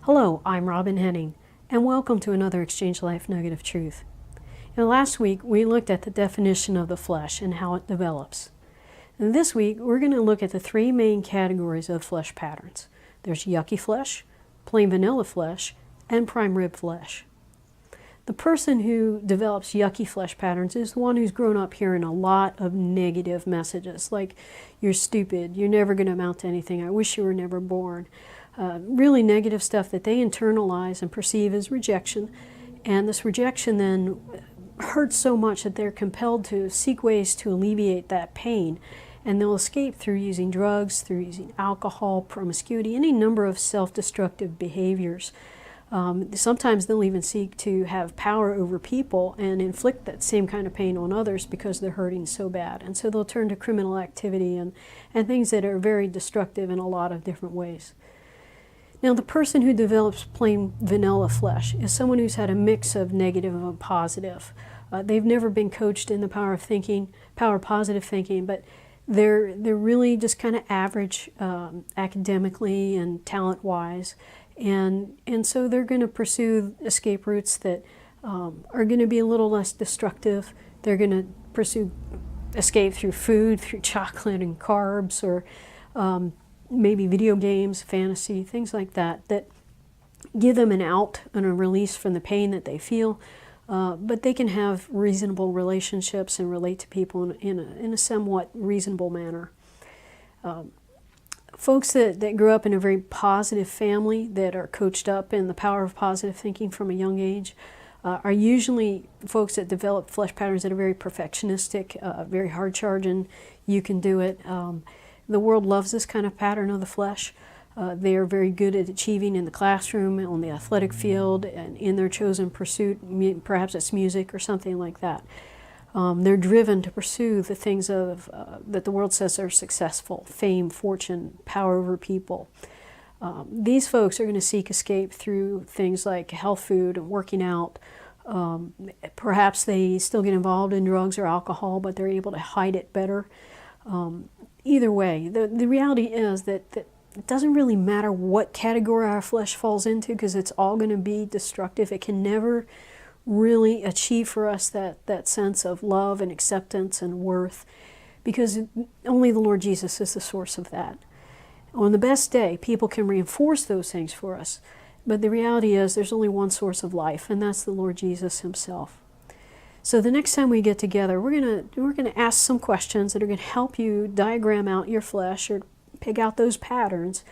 Hello, I'm Robin Henning, and welcome to another Exchange Life Nugget of Truth. Last week we looked at the definition of the flesh and how it develops. And this week we're going to look at the three main categories of flesh patterns. There's yucky flesh, plain vanilla flesh, and prime rib flesh. The person who develops yucky flesh patterns is the one who's grown up hearing a lot of negative messages like, you're stupid, you're never going to amount to anything, I wish you were never born. Really negative stuff that they internalize and perceive as rejection. And this rejection then hurts so much that they're compelled to seek ways to alleviate that pain. And they'll escape through using drugs, through using alcohol, promiscuity, any number of self-destructive behaviors. Sometimes they'll even seek to have power over people and inflict that same kind of pain on others because they're hurting so bad. And so they'll turn to criminal activity and things that are very destructive in a lot of different ways. Now, the person who develops plain vanilla flesh is someone who's had a mix of negative and positive. They've never been coached in the power of thinking, power of positive thinking, but they're really just kind of average academically and talent-wise. And so they're going to pursue escape routes that are going to be a little less destructive. They're going to pursue escape through food, through chocolate and carbs, or maybe video games, fantasy, things like that, that give them an out and a release from the pain that they feel. But they can have reasonable relationships and relate to people in a somewhat reasonable manner. Folks that grew up in a very positive family, that are coached up in the power of positive thinking from a young age, are usually folks that develop flesh patterns that are very perfectionistic, very hard-charging. You can do it. The world loves this kind of pattern of the flesh. They are very good at achieving in the classroom, on the athletic field, and in their chosen pursuit. Perhaps it's music or something like that. They're driven to pursue the things that the world says are successful: fame, fortune, power over people. These folks are going to seek escape through things like health food and working out. Perhaps they still get involved in drugs or alcohol, but they're able to hide it better. Either way, the reality is that it doesn't really matter what category our flesh falls into, because it's all going to be destructive. It can never really achieve for us that sense of love and acceptance and worth, because only the Lord Jesus is the source of that. On the best day, people can reinforce those things for us, but the reality is there's only one source of life, and that's the Lord Jesus himself. So the next time we get together, we're gonna ask some questions that are going to help you diagram out your flesh or pick out those patterns.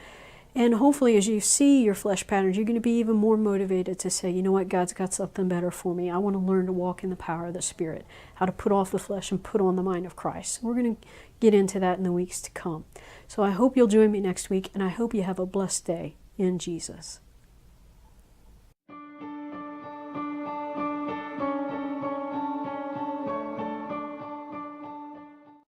And hopefully, as you see your flesh patterns, you're going to be even more motivated to say, you know what, God's got something better for me. I want to learn to walk in the power of the Spirit, how to put off the flesh and put on the mind of Christ. We're going to get into that in the weeks to come. So I hope you'll join me next week, and I hope you have a blessed day in Jesus.